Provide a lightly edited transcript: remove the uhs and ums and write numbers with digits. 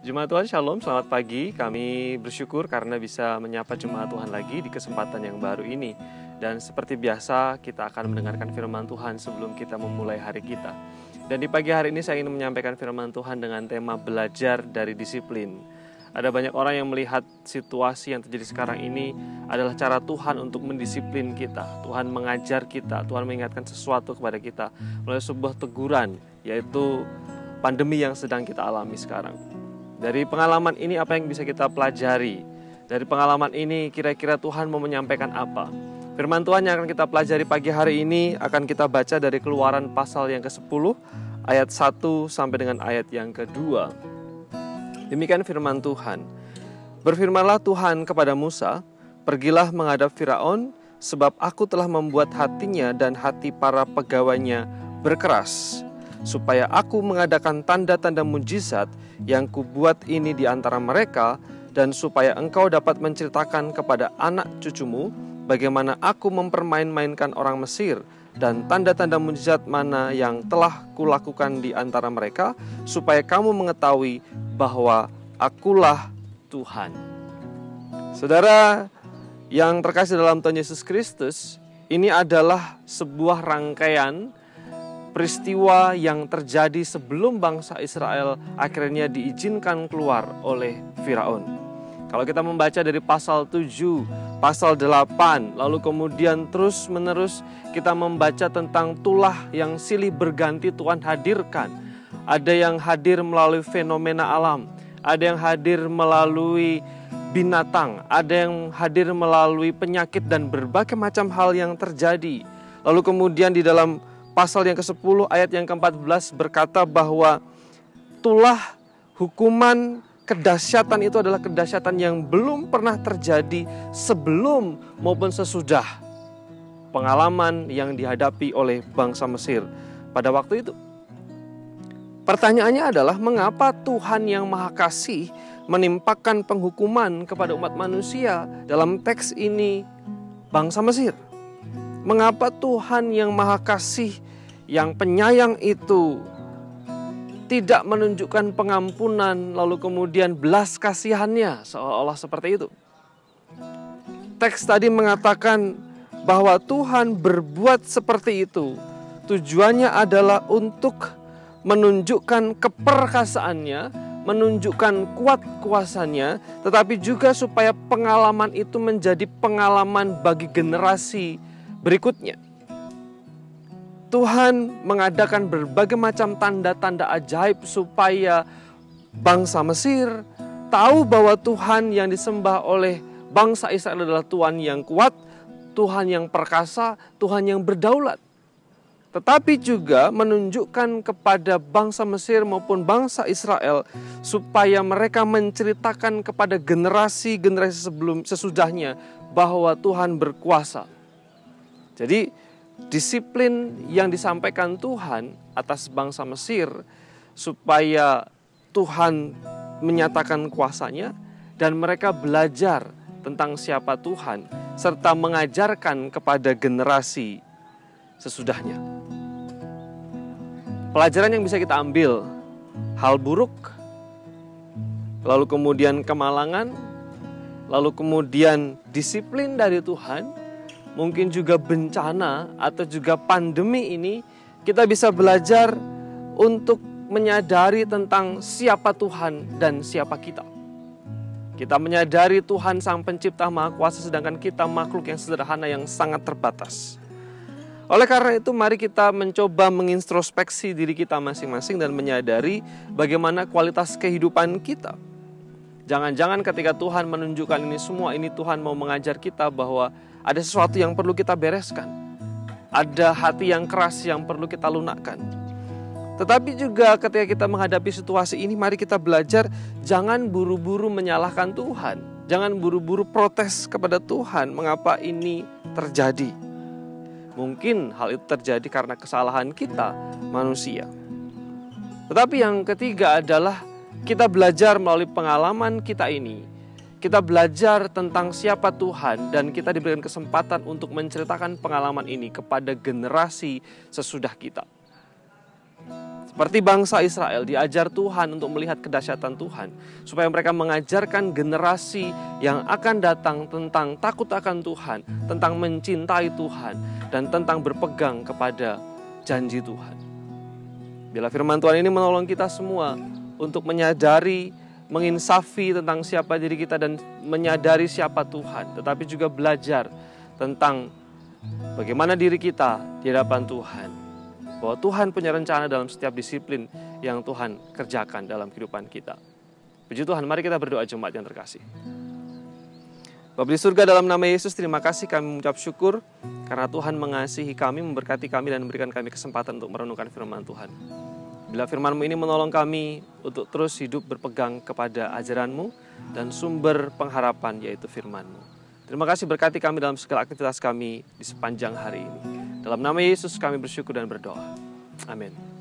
Jemaat Tuhan Shalom, selamat pagi. Kami bersyukur karena bisa menyapa jemaat Tuhan lagi di kesempatan yang baru ini. Dan seperti biasa, kita akan mendengarkan firman Tuhan sebelum kita memulai hari kita. Dan di pagi hari ini saya ingin menyampaikan firman Tuhan dengan tema belajar dari disiplin. Ada banyak orang yang melihat situasi yang terjadi sekarang ini adalah cara Tuhan untuk mendisiplin kita. Tuhan mengajar kita, Tuhan mengingatkan sesuatu kepada kita melalui sebuah teguran, yaitu pandemi yang sedang kita alami sekarang. Dari pengalaman ini apa yang bisa kita pelajari? Dari pengalaman ini kira-kira Tuhan mau menyampaikan apa? Firman Tuhan yang akan kita pelajari pagi hari ini akan kita baca dari Keluaran pasal yang ke-10 ayat 1 sampai dengan ayat yang ke-2. Demikian firman Tuhan. Berfirmanlah Tuhan kepada Musa, "Pergilah menghadap Firaun, sebab aku telah membuat hatinya dan hati para pegawainya berkeras, supaya aku mengadakan tanda-tanda mujizat yang kubuat ini di antara mereka, dan supaya engkau dapat menceritakan kepada anak cucumu bagaimana aku mempermain-mainkan orang Mesir dan tanda-tanda mujizat mana yang telah kulakukan di antara mereka, supaya kamu mengetahui bahwa akulah Tuhan." Saudara yang terkasih dalam Tuhan Yesus Kristus, ini adalah sebuah rangkaian peristiwa yang terjadi sebelum bangsa Israel akhirnya diizinkan keluar oleh Firaun. Kalau kita membaca dari pasal 7, pasal 8, lalu kemudian terus menerus kita membaca tentang tulah yang silih berganti Tuhan hadirkan. Ada yang hadir melalui fenomena alam, ada yang hadir melalui binatang, ada yang hadir melalui penyakit dan berbagai macam hal yang terjadi. Lalu kemudian di dalam pasal yang ke-10 ayat yang ke-14 berkata bahwa tulah hukuman kedahsyatan itu adalah kedahsyatan yang belum pernah terjadi sebelum maupun sesudah pengalaman yang dihadapi oleh bangsa Mesir pada waktu itu. Pertanyaannya adalah mengapa Tuhan yang Maha Kasih menimpakan penghukuman kepada umat manusia dalam teks ini bangsa Mesir? Mengapa Tuhan yang Maha Kasih, yang penyayang itu tidak menunjukkan pengampunan lalu kemudian belas kasihannya seolah-olah seperti itu? Teks tadi mengatakan bahwa Tuhan berbuat seperti itu. Tujuannya adalah untuk menunjukkan keperkasaannya, menunjukkan kuat kuasanya, tetapi juga supaya pengalaman itu menjadi pengalaman bagi generasi berikutnya. Tuhan mengadakan berbagai macam tanda-tanda ajaib supaya bangsa Mesir tahu bahwa Tuhan yang disembah oleh bangsa Israel adalah Tuhan yang kuat, Tuhan yang perkasa, Tuhan yang berdaulat. Tetapi juga menunjukkan kepada bangsa Mesir maupun bangsa Israel supaya mereka menceritakan kepada generasi-generasi sesudahnya bahwa Tuhan berkuasa. Jadi disiplin yang disampaikan Tuhan atas bangsa Mesir supaya Tuhan menyatakan kuasanya dan mereka belajar tentang siapa Tuhan serta mengajarkan kepada generasi sesudahnya. Pelajaran yang bisa kita ambil, hal buruk, lalu kemudian kemalangan, lalu kemudian disiplin dari Tuhan, mungkin juga bencana atau juga pandemi ini, kita bisa belajar untuk menyadari tentang siapa Tuhan dan siapa kita. Kita menyadari Tuhan Sang Pencipta Maha Kuasa, sedangkan kita makhluk yang sederhana yang sangat terbatas. Oleh karena itu mari kita mencoba mengintrospeksi diri kita masing-masing dan menyadari bagaimana kualitas kehidupan kita. Jangan-jangan ketika Tuhan menunjukkan ini semua, ini Tuhan mau mengajar kita bahwa ada sesuatu yang perlu kita bereskan. Ada hati yang keras yang perlu kita lunakkan. Tetapi juga ketika kita menghadapi situasi ini, mari kita belajar jangan buru-buru menyalahkan Tuhan. Jangan buru-buru protes kepada Tuhan mengapa ini terjadi. Mungkin hal itu terjadi karena kesalahan kita manusia. Tetapi yang ketiga adalah kita belajar melalui pengalaman kita ini. Kita belajar tentang siapa Tuhan dan kita diberikan kesempatan untuk menceritakan pengalaman ini kepada generasi sesudah kita. Seperti bangsa Israel diajar Tuhan untuk melihat kedahsyatan Tuhan, supaya mereka mengajarkan generasi yang akan datang tentang takut akan Tuhan, tentang mencintai Tuhan, dan tentang berpegang kepada janji Tuhan. Bila firman Tuhan ini menolong kita semua untuk menyadari, menginsafi tentang siapa diri kita dan menyadari siapa Tuhan, tetapi juga belajar tentang bagaimana diri kita di hadapan Tuhan. Bahwa Tuhan punya rencana dalam setiap disiplin yang Tuhan kerjakan dalam kehidupan kita. Puji Tuhan, mari kita berdoa jemaat yang terkasih. Bapa di surga, dalam nama Yesus, terima kasih kami mengucap syukur karena Tuhan mengasihi kami, memberkati kami dan memberikan kami kesempatan untuk merenungkan firman Tuhan. Bila firman-Mu ini menolong kami untuk terus hidup berpegang kepada ajaran-Mu dan sumber pengharapan, yaitu firman-Mu. Terima kasih, berkati kami dalam segala aktivitas kami di sepanjang hari ini. Dalam nama Yesus kami bersyukur dan berdoa. Amin.